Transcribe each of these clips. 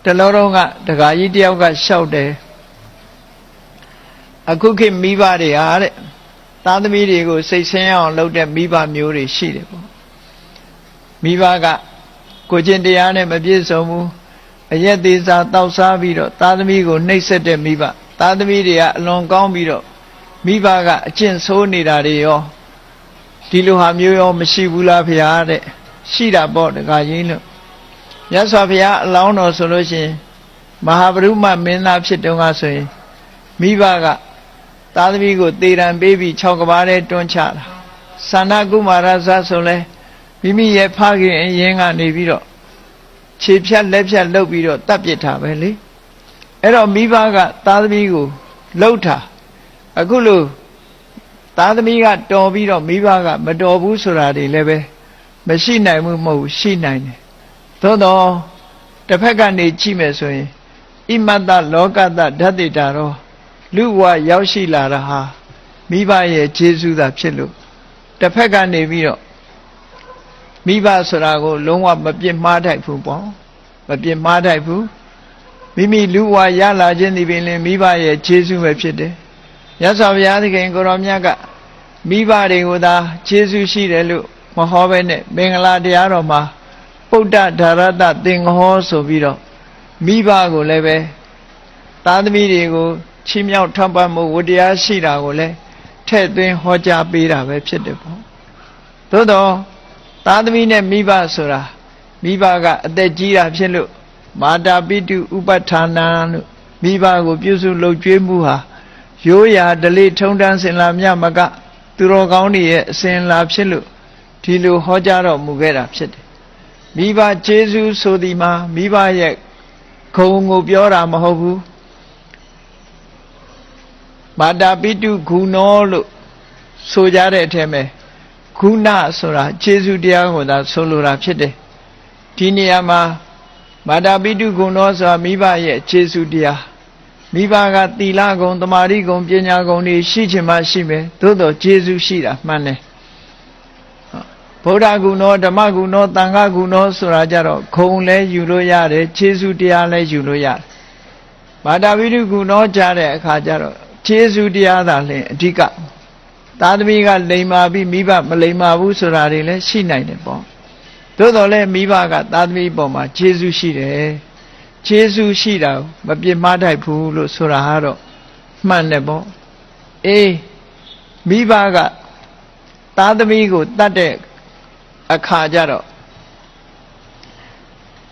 တလောတော့ကတခါကြီးတယောက်ကလျှောက်တယ်အခုခေတ်မိဘတွေဟာတဲ့သားသမီးတွေကိုစိတ်ဆင်းအောင်လုပ်တဲ့မိဘမျိုးတွေရှိတယ်ပေါ့မိဘကကိုကျင့်တရားနဲ့မပြည့်စုံဘူးအရက်သေးစားတောက်စားပြီးတော့သားသမီးကိုနှိပ်စက်တဲ့မိဘသားသမီးတွေကအလွန်ကောင်းပြီးတော့မိဘကအကျင့်ဆိုးနေတာတွေရောဒီလိုဟာမျိုးရောမရှိဘူးလားဖေဟာတဲ့ရှိတာပေါ့တခါကြီးလို့မြတ်စွာဘုရားအလောင်းတော်ဆိုလို့ရှိရင်မဟာဗုဒ္ဓမင်းသားဖြစ်တုန်းကဆိုရင်မိဘကသားသမီးကိုသေရန်ပေးပြီး6ကဘာထဲတွန်းချတာသန္တာကုမာရဇဆိုလဲမိမိရဲ့ဖခင်အရင်ကနေပြီးတော့ခြေဖြတ်လက်ဖြတ်လုပ်ပြီးတော့တပ်ပစ်တာပဲလေအဲ့တော့မိဘကသားသမီးကိုလှုပ်တာအခုလို့သားသမီးကတော်ပြီးတော့မိဘကမတော်ဘူးဆိုတာတွေလည်းပဲမရှိနိုင်ဘူးမဟုတ်ဘူးရှိနိုင်တယ်သို့တော့တစ်ဖက်ကနေကြည့်မယ်ဆိုရင်ဣမတ္တလောကတ္တဓာတ်တေတာရောလူဘဝရောက်ရှိလာတာဟာမိဘရဲ့ခြေဆုသာဖြစ်လို့တစ်ဖက်ကနေပြီးတော့မိဘဆိုတာကိုလုံးဝမပြစ်မှားထိုက်ဘူးပေါ့မပြစ်မှားထိုက်ဘူးမိမိလူဘဝရလာခြင်းဒီပင်လင်မိဘရဲ့ခြေဆုပဲဖြစ်တယ်မြတ်စွာဘုရားသခင်ကိုရောမြတ်ကမိဘတွေကိုသာခြေဆုရှိတယ်လို့မဟောပဲနဲ့မင်္ဂလာတရားတော်မှာပုဒ္ဒဓာရတသင်္ဃဟောဆိုပြီးတော့မိဘကိုလည်းပဲသားသမီးတွေကိုချီးမြှောက်ထောက်ပံ့မှုဝတ္တရားရှိတာကိုလည်းထည့်သွင်းဟောကြားပေးတာပဲဖြစ်တယ်ပေါ့သို့တော့သားသမီးနဲ့မိဘဆိုတာမိဘကအသက်ကြီးတာဖြစ်လို့မာတာပိတုဥပဋ္ဌာနံလို့မိဘကိုပြုစုလုပ်ကျွေးမှုဟာရိုးရာဓလေ့ထုံးတမ်းစင်လာမြမကသူတော်ကောင်းတွေရဲ့အစဉ်လာဖြစ်လို့ဒီလိုဟောကြားတော်မူခဲ့တာဖြစ်တယ်မိဘကျေးဇူးဆိုသည်မှာမိဘရဲ့ဂုဏ်ကိုပြောတာမဟုတ်ဘူးမာတာပိတုဂုဏောလို့ဆိုကြတဲ့အထက်မှာဂုဏဆိုတာကျေးဇူးတရားကိုသာဆိုလိုတာဖြစ်တယ်ဒီနေရာမှာမာတာပိတုဂုဏောဆိုတာမိဘရဲ့ကျေးဇူးတရားမိဘကသီလဂုဏ်သမာဓိဂုဏ်ပညာဂုဏ်တွေရှိချင်မှရှိမယ်သို့တော့ကျေးဇူးရှိတာမှန်တယ်ဗုဒ္ဓဂုဏောဓမ္မဂုဏောသံဃဂုဏောဆိုတာကြတော့ဂုဏ်လည်းယူလို့ရတယ်ကျေးဇူးတရားလည်းယူလို့ရတယ်မာတာပိတုဂုဏောကြားတဲ့အခါကျတော့ကျေးဇူးတရားသာလျှင်အဓိကသားသမီးကလိမ်မာပြီးမိဘမလိမ်မာဘူးဆိုတာတွေလည်းရှိနိုင်တယ်ပေါ့သို့တော်လည်းမိဘကသားသမီးပေါ်မှာကျေးဇူးရှိတယ်ကျေးဇူးရှိတာမပြစ်မှားထိုက်ဘူးလို့ဆိုတာကတော့မှန်တယ်ပေါ့အေးမိဘကသားသမီးကိုတတ်တဲ့အခါကျတော့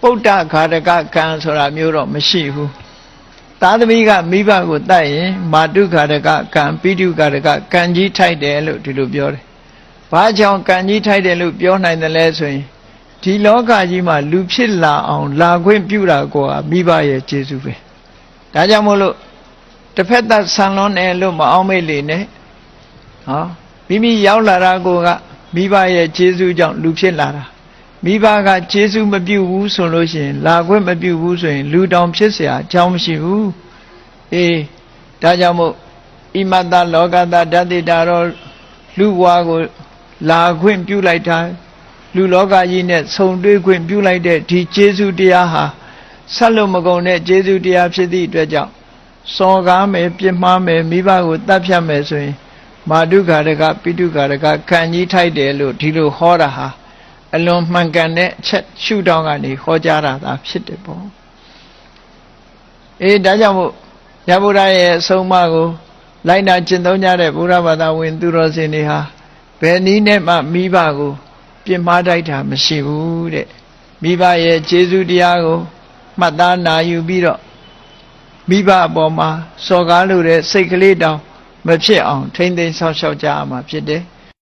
ပုဒ္ဒဂါရကကံဆိုတာမျိုးတော့မရှိဘူးသားသမီးကမိဘကိုတတ်ရင်မာတုဂါရကကံပိတုဂါရကကံကြီးထိုက်တယ်လို့ဒီလိုပြောတယ်။ဘာကြောင့်ကံကြီးထိုက်တယ်လို့ပြောနိုင်တယ်လဲဆိုရင်ဒီလောကကြီးမှာလူဖြစ်လာအောင်လာခွင့်ပြုတာကိုမိဘရဲ့ကျေးဇူးပဲ။ဒါကြောင့်မို့လို့တစ်ဖက်သက်ဆန်လွန်းတယ်လို့မအောင်မေ့လေနဲ့။ဟောမိမိရောက်လာတာကိုကမိဘရဲ့ကျေးဇူးကြောင့်လူဖြစ်လာတာ။မိဘကကျေးဇူးမပြုဘူးဆိုလို့ရှိရင်လာခွင့်မပြုဘူးဆိုရင်လူတောင်ဖြစ်เสียအကြောင်းမရှိဘူး။အေးဒါကြောင့်မို့ဣမတ္တလောကတ္တဓာတိတာရောလူဘဝကိုလာခွင့်ပြုလိုက်တာလူလောကကြီးနဲ့ဆုံတွေ့ခွင့်ပြုလိုက်တဲ့ဒီကျေးဇူးတရားဟာဆက်လို့မကုန်တဲ့ကျေးဇူးတရားဖြစ်သည့်အတွက်ကြောင့်စော်ကားမယ်ပြစ်မှားမယ်မိဘကိုတတ်ဖြတ်မယ်ဆိုရင်မာတုဂါရကပိတုဂါရကခံကြီးထိုက်တယ်လို့ဒီလိုဟောတာဟာအလွန်မှန်ကန်တဲ့အချက်ရှုထောင့်ကနေဟောကြားတာသာဖြစ်တယ်ပေါ့အေးဒါကြောင့်မို့ရဗုဒ္ဓရဲ့အဆုံးအမကိုလိုက်နာကျင့်သုံးကြတဲ့ဗုဒ္ဓဘာသာဝင်သူတော်စင်တွေဟာဘယ်နည်းနဲ့မှမိဘကိုပြစ်မှားတိုက်တာမရှိဘူးတဲ့မိဘရဲ့ကျေးဇူးတရားကိုမှတ်သားနာယူပြီးတော့မိဘအပေါ်မှာစော်ကားလို့တဲ့စိတ်ကလေးတောင်မဖြစ်အောင်ထိမ့်သိမ်းဆောက်ရှောက်ကြရမှာဖြစ်တယ်